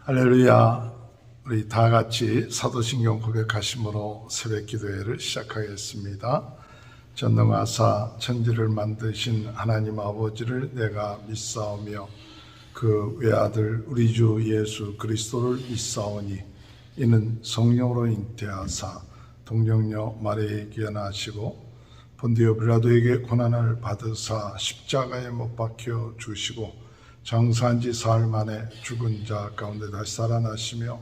할렐루야. 우리 다 같이 사도신경 고백하심으로 새벽 기도회를 시작하겠습니다. 전능하사 천지를 만드신 하나님 아버지를 내가 믿사오며 그 외아들 우리 주 예수 그리스도를 믿사오니 이는 성령으로 잉태하사 동정녀 마리아에게 나시고 본디오 빌라도에게 고난을 받으사 십자가에 못 박혀 주시고 장사한 지 사흘 만에 죽은 자 가운데 다시 살아나시며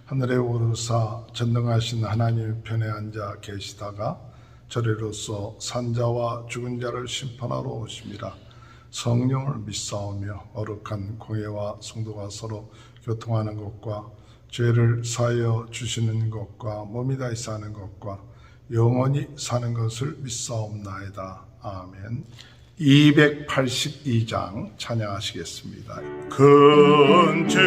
하늘에 오르사 전능하신 하나님 편에 앉아 계시다가 저리로서 산자와 죽은 자를 심판하러 오심이라. 성령을 믿사오며 거룩한 공회와 성도가 서로 교통하는 것과 죄를 사하여 주시는 것과 몸이 다시 사는 것과 영원히 사는 것을 믿사옵나이다. 아멘. 282장 찬양하시겠습니다. 큰 죄에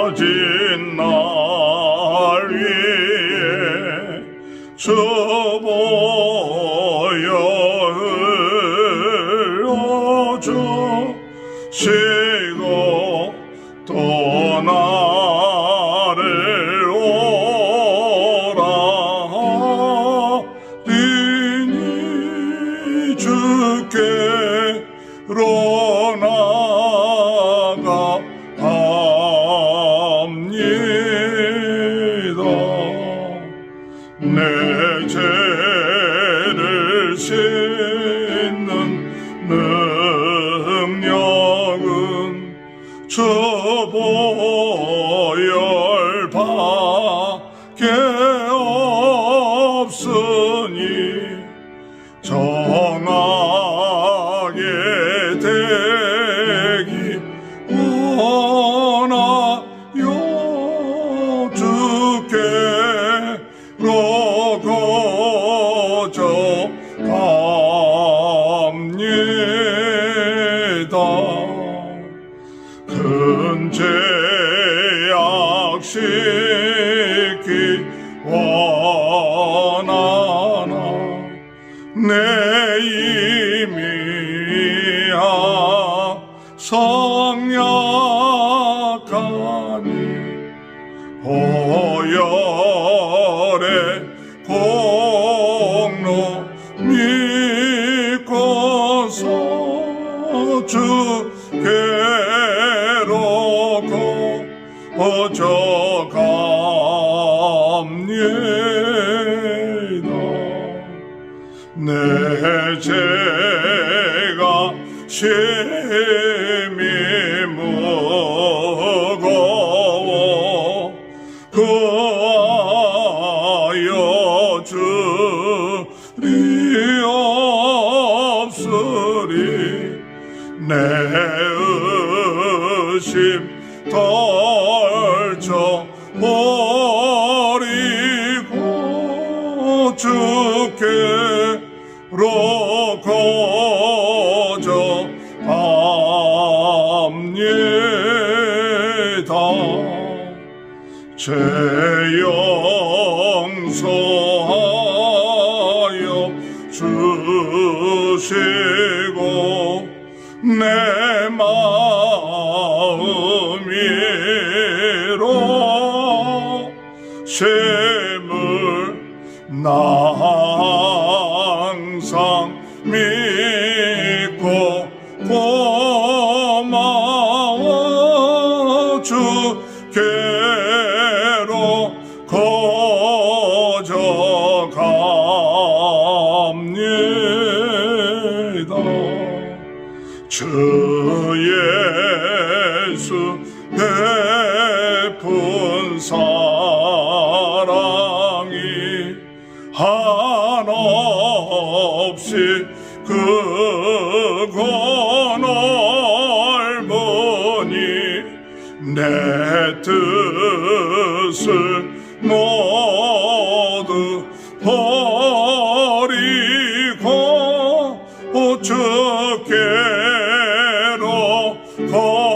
어진 날 위에 주보여 흘러주시고 또 나를 오라 주께로 나아갑니다. 내 죄를 씻는 능력은 주 보혈 밖에 없으니 정하게 되기 원하여 주께로 거저갑니다. 큰 죄악시키 원하나 내 힘이야 성약하니 보혈의 공로 믿고서 주께로 거저갑니다. 내 죄가 심히 무거워 구하여 주리 없으리. 내 의심 덜쳐 버리고 주께로 거저갑니다. 죄 용서하여 주시고 내 마음이로 셈을 나 항상 믿고 고마워 주께로 거저갑니다. 주 예수 베푼 사랑이 한없이 크고 넓으니 내 뜻을 모두 버리고 주께로 거저갑니다.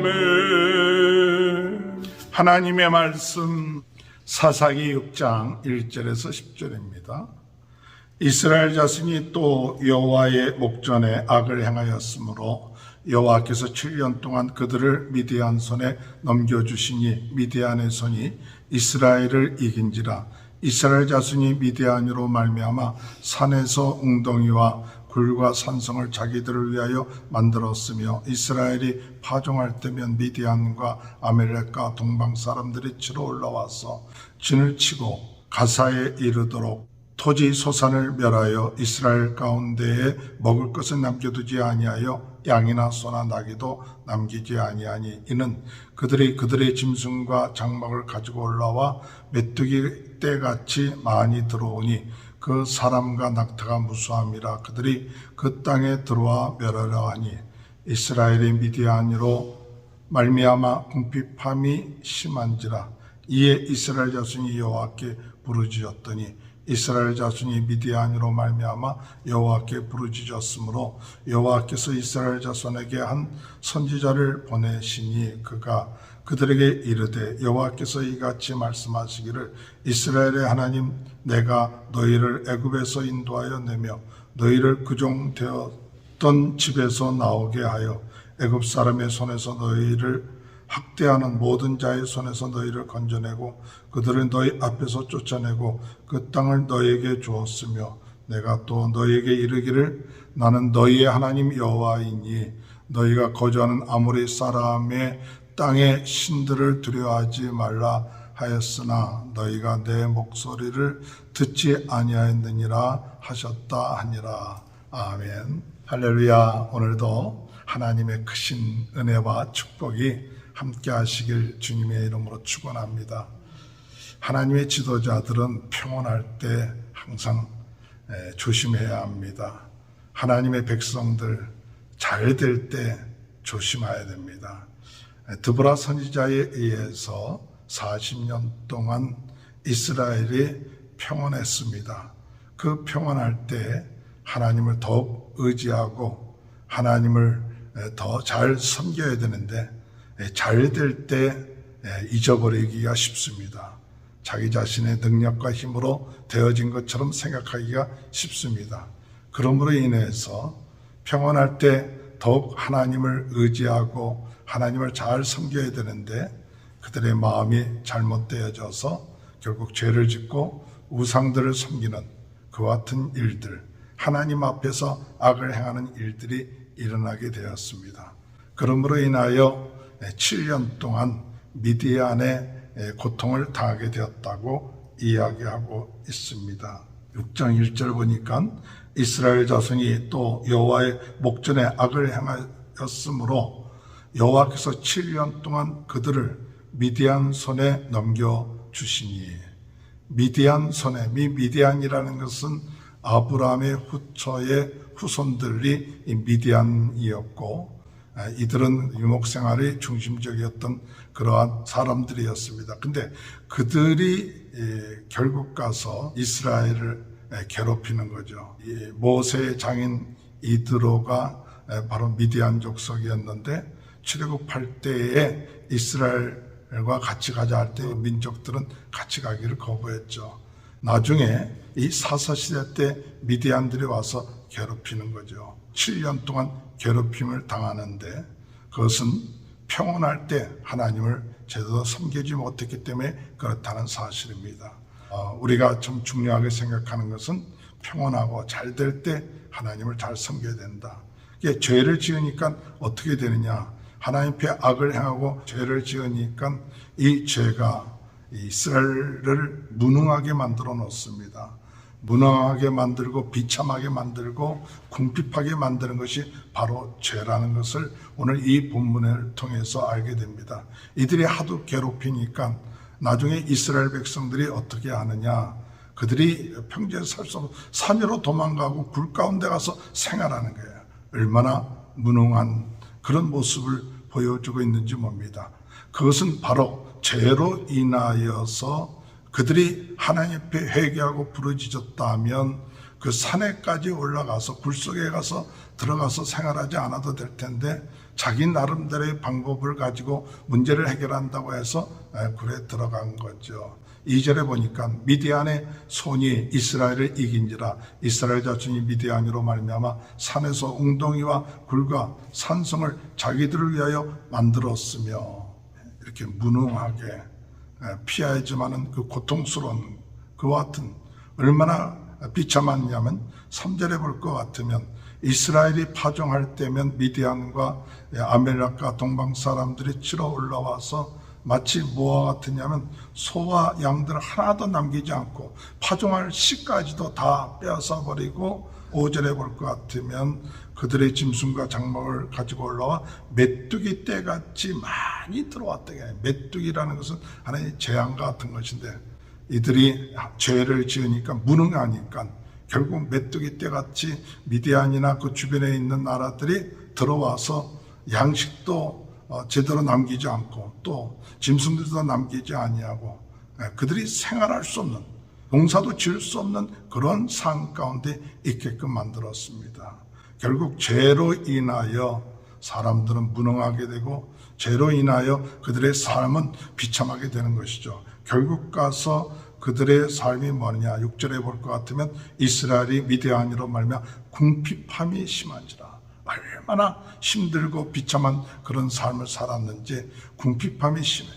아멘. 하나님의 말씀 사사기 6장 1절에서 10절입니다. 이스라엘 자손이 또 여호와의 목전에 악을 행하였으므로 여호와께서 7년 동안 그들을 미디안 손에 넘겨주시니 미디안의 손이 이스라엘을 이긴지라. 이스라엘 자손이 미디안으로 말미암아 산에서 웅덩이와 굴과 산성을 자기들을 위하여 만들었으며 이스라엘이 파종할 때면 미디안과 아멜렉과 동방 사람들이 치러 올라와서 진을 치고 가사에 이르도록 토지 소산을 멸하여 이스라엘 가운데에 먹을 것을 남겨두지 아니하여 양이나 소나 나귀도 남기지 아니하니 이는 그들이 그들의 짐승과 장막을 가지고 올라와 메뚜기 떼같이 많이 들어오니 그 사람과 낙타가 무수함이라. 그들이 그 땅에 들어와 멸하려 하니 이스라엘의 미디안으로 말미암아 궁핍함이 심한지라. 이에 이스라엘 자손이 여호와께 부르짖었더니 이스라엘 자손이 미디안으로 말미암아 여호와께 부르짖었으므로 여호와께서 이스라엘 자손에게 한 선지자를 보내시니 그가 그들에게 이르되 여호와께서 이같이 말씀하시기를 이스라엘의 하나님 내가 너희를 애굽에서 인도하여 내며 너희를 그종 되었던 집에서 나오게 하여 애굽 사람의 손에서 너희를 학대하는 모든 자의 손에서 너희를 건져내고 그들을 너희 앞에서 쫓아내고 그 땅을 너희에게 주었으며 내가 또 너희에게 이르기를 나는 너희의 하나님 여호와이니 너희가 거주하는 아모리 사람의 땅의 신들을 두려워하지 말라 하였으나 너희가 내 목소리를 듣지 아니하였느니라 하셨다 하니라. 아멘. 할렐루야. 오늘도 하나님의 크신 은혜와 축복이 함께 하시길 주님의 이름으로 축원합니다. 하나님의 지도자들은 평온할 때 항상 조심해야 합니다. 하나님의 백성들 잘 될 때 조심해야 됩니다. 드보라 선지자에 의해서 40년 동안 이스라엘이 평온했습니다. 그 평온할 때 하나님을 더욱 의지하고 하나님을 더 잘 섬겨야 되는데 잘 될 때 잊어버리기가 쉽습니다. 자기 자신의 능력과 힘으로 되어진 것처럼 생각하기가 쉽습니다. 그러므로 인해서 평온할 때 더욱 하나님을 의지하고 하나님을 잘 섬겨야 되는데 그들의 마음이 잘못되어져서 결국 죄를 짓고 우상들을 섬기는 그와 같은 일들, 하나님 앞에서 악을 행하는 일들이 일어나게 되었습니다. 그러므로 인하여 7년 동안 미디안의 고통을 당하게 되었다고 이야기하고 있습니다. 6장 1절 보니까 이스라엘 자손이 또 여호와의 목전에 악을 행하였으므로 여호와께서 7년 동안 그들을 미디안 손에 넘겨주시니 미디안 손에 미디안이라는 것은 아브라함의 후처의 후손들이 미디안이었고 이들은 유목생활의 중심적이었던 그러한 사람들이었습니다. 근데 그들이 결국 가서 이스라엘을 괴롭히는 거죠. 모세의 장인 이드로가 바로 미디안 족속이었는데 출애굽할 때에 이스라엘과 같이 가자 할 때 민족들은 같이 가기를 거부했죠. 나중에 이 사사시대 때 미디안들이 와서 괴롭히는 거죠. 7년 동안 괴롭힘을 당하는데 그것은 평온할 때 하나님을 제대로 섬기지 못했기 때문에 그렇다는 사실입니다. 우리가 좀 중요하게 생각하는 것은 평온하고 잘 될 때 하나님을 잘 섬겨야 된다. 이게 죄를 지으니까 어떻게 되느냐? 하나님 앞에 악을 행하고 죄를 지으니까 이 죄가 이스라엘을 무능하게 만들어 놓습니다. 무능하게 만들고 비참하게 만들고 궁핍하게 만드는 것이 바로 죄라는 것을 오늘 이 본문을 통해서 알게 됩니다. 이들이 하도 괴롭히니까 나중에 이스라엘 백성들이 어떻게 하느냐? 그들이 평지에 살 수 없고 산으로 도망가고 굴 가운데 가서 생활하는 거예요. 얼마나 무능한 그런 모습을 보여주고 있는지 봅니다. 그것은 바로 죄로 인하여서 그들이 하나님 앞에 회개하고 부르짖었다면 그 산에까지 올라가서 굴 속에 가서 들어가서 생활하지 않아도 될 텐데 자기 나름대로의 방법을 가지고 문제를 해결한다고 해서 굴에 들어간 거죠. 2절에 보니까 미디안의 손이 이스라엘을 이긴지라 이스라엘 자손이 미디안으로 말미암아 산에서 웅덩이와 굴과 산성을 자기들을 위하여 만들었으며, 이렇게 무능하게 피하지만은 그 고통스러운 그와 같은, 얼마나 비참하냐면 3절에 볼 것 같으면 이스라엘이 파종할 때면 미디안과 아멜렉과 동방 사람들이 치러 올라와서 마치 뭐와 같으냐면 소와 양들 하나도 남기지 않고 파종할 씨까지도 다 빼앗아 버리고, 5절에 볼 것 같으면 그들의 짐승과 장막을 가지고 올라와 메뚜기 떼같이 많이 들어왔다. 메뚜기라는 것은 하나의 재앙 같은 것인데, 이들이 죄를 지으니까 무능하니까 결국 메뚜기 떼같이 미디안이나 그 주변에 있는 나라들이 들어와서 양식도 제대로 남기지 않고 또 짐승들도 남기지 아니하고 그들이 생활할 수 없는, 농사도 지을 수 없는 그런 삶 가운데 있게끔 만들었습니다. 결국 죄로 인하여 사람들은 무능하게 되고 죄로 인하여 그들의 삶은 비참하게 되는 것이죠. 결국 가서 그들의 삶이 뭐냐, 6절에 볼 것 같으면 이스라엘이 미디안으로 말미암아 궁핍함이 심한지라. 얼마나 힘들고 비참한 그런 삶을 살았는지 궁핍함이 심해.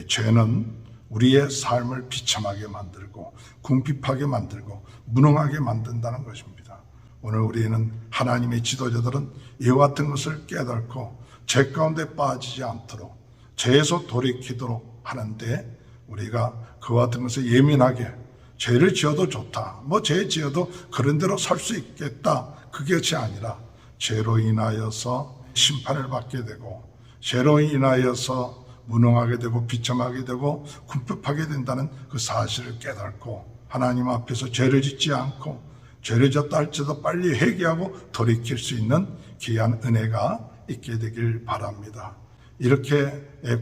죄는 우리의 삶을 비참하게 만들고 궁핍하게 만들고 무능하게 만든다는 것입니다. 오늘 우리는 하나님의 지도자들은 이와 같은 것을 깨닫고 죄 가운데 빠지지 않도록 죄에서 돌이키도록 하는데, 우리가 그와 같은 것에 예민하게 죄를 지어도 좋다, 죄 지어도 그런 대로 살 수 있겠다, 그것이 아니라 죄로 인하여서 심판을 받게 되고 죄로 인하여서 무능하게 되고 비참하게 되고 궁핍하게 된다는 그 사실을 깨닫고 하나님 앞에서 죄를 짓지 않고 죄를 졌다 할지라도 빨리 회개하고 돌이킬 수 있는 귀한 은혜가 있게 되길 바랍니다. 이렇게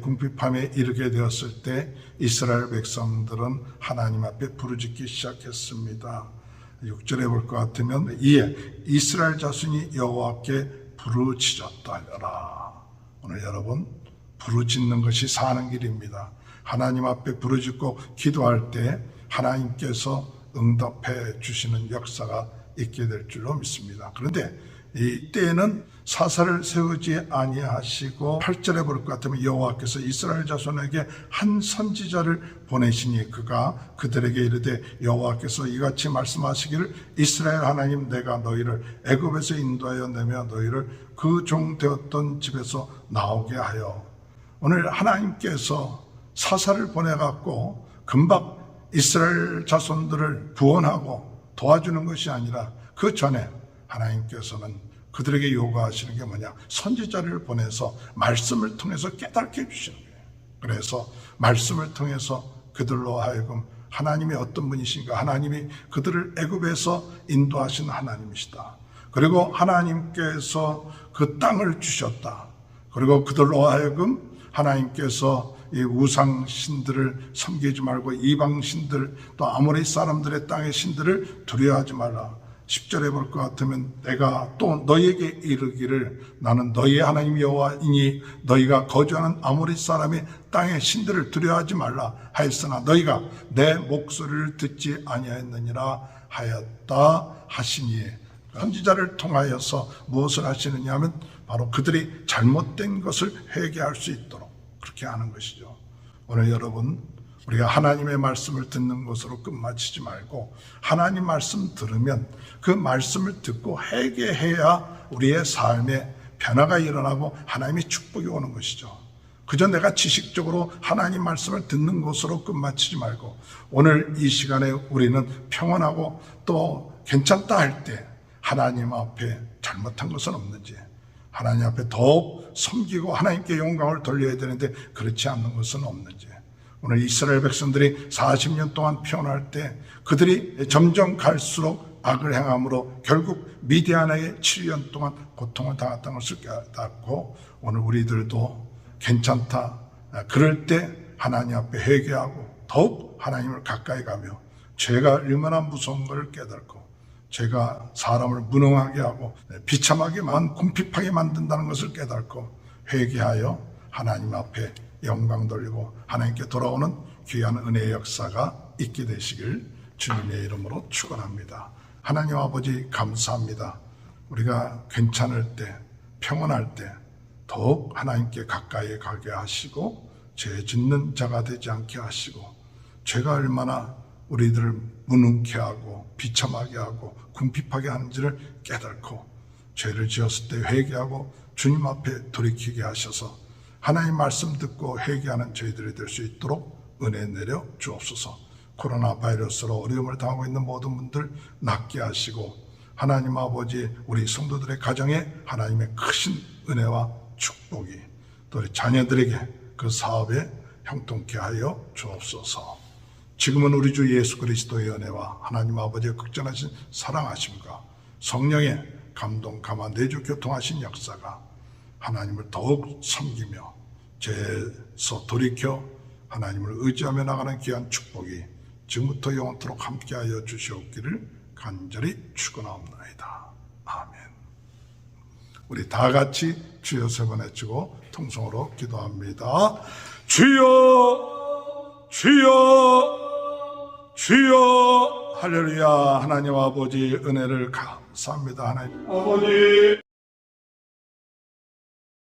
궁핍함에 이르게 되었을 때 이스라엘 백성들은 하나님 앞에 부르짖기 시작했습니다. 6절에 볼 것 같으면 이에 이스라엘 자손이 여호와께 부르짖었다 하여라. 오늘 여러분, 부르짖는 것이 사는 길입니다. 하나님 앞에 부르짖고 기도할 때 하나님께서 응답해 주시는 역사가 있게 될 줄로 믿습니다. 그런데 이때에는 사사를 세우지 아니하시고 8절에 볼 것 같으면 여호와께서 이스라엘 자손에게 한 선지자를 보내시니 그가 그들에게 이르되 여호와께서 이같이 말씀하시기를 이스라엘 하나님 내가 너희를 애굽에서 인도하여 내며 너희를 그 종 되었던 집에서 나오게 하여. 오늘 하나님께서 사사를 보내갖고 금방 이스라엘 자손들을 구원하고 도와주는 것이 아니라 그 전에 하나님께서는 그들에게 요구하시는 게 뭐냐, 선지자를 보내서 말씀을 통해서 깨닫게 해주시는 거예요. 그래서 말씀을 통해서 그들로 하여금 하나님이 어떤 분이신가, 하나님이 그들을 애굽에서 인도하신 하나님이시다, 그리고 하나님께서 그 땅을 주셨다, 그리고 그들로 하여금 하나님께서 이 우상 신들을 섬기지 말고 이방 신들 또 아모리 사람들의 땅의 신들을 두려워하지 말라. 10절에 볼 것 같으면 내가 또 너희에게 이르기를 나는 너희의 하나님 여호와이니 너희가 거주하는 아모리 사람의 땅의 신들을 두려워하지 말라 하였으나 너희가 내 목소리를 듣지 아니하였느니라 하였다 하시니, 선지자를 통하여서 무엇을 하시느냐 하면 바로 그들이 잘못된 것을 회개할 수 있도록 그렇게 하는 것이죠. 오늘 여러분, 우리가 하나님의 말씀을 듣는 것으로 끝마치지 말고 하나님 말씀 들으면 그 말씀을 듣고 회개해야 우리의 삶에 변화가 일어나고 하나님의 축복이 오는 것이죠. 그저 내가 지식적으로 하나님 말씀을 듣는 것으로 끝마치지 말고 오늘 이 시간에 우리는 평안하고 또 괜찮다 할 때 하나님 앞에 잘못한 것은 없는지, 하나님 앞에 더욱 섬기고 하나님께 영광을 돌려야 되는데 그렇지 않는 것은 없는지, 오늘 이스라엘 백성들이 40년 동안 피어날 때 그들이 점점 갈수록 악을 행함으로 결국 미디안에게 7년 동안 고통을 당했다는 것을 깨닫고 오늘 우리들도 괜찮다, 그럴 때 하나님 앞에 회개하고 더욱 하나님을 가까이 가며 죄가 얼마나 무서운 걸 깨닫고 제가 사람을 무능하게 하고 비참하게 궁핍하게 만든다는 것을 깨닫고 회개하여 하나님 앞에 영광 돌리고 하나님께 돌아오는 귀한 은혜의 역사가 있게 되시길 주님의 이름으로 축원합니다. 하나님 아버지 감사합니다. 우리가 괜찮을 때, 평안할 때 더욱 하나님께 가까이 가게 하시고 죄 짓는 자가 되지 않게 하시고 죄가 얼마나 우리들을 무능케 하고 비참하게 하고 궁핍하게 하는지를 깨닫고 죄를 지었을 때 회개하고 주님 앞에 돌이키게 하셔서 하나님 말씀 듣고 회개하는 저희들이 될 수 있도록 은혜 내려 주옵소서. 코로나 바이러스로 어려움을 당하고 있는 모든 분들 낫게 하시고 하나님 아버지 우리 성도들의 가정에 하나님의 크신 은혜와 축복이 또 우리 자녀들에게 그 사업에 형통케 하여 주옵소서. 지금은 우리 주 예수 그리스도의 은혜와 하나님 아버지의 극전하신 사랑하심과 성령의 감동 감화 내주 교통하신 역사가 하나님을 더욱 섬기며 죄에서 돌이켜 하나님을 의지하며 나가는 귀한 축복이 지금부터 영원토록 함께하여 주시옵기를 간절히 축원하옵나이다. 아멘. 우리 다 같이 주여 세 번 외치고 통성으로 기도합니다. 주여 주여 주여. 할렐루야. 하나님 아버지 은혜를 감사합니다. 하나님 아버지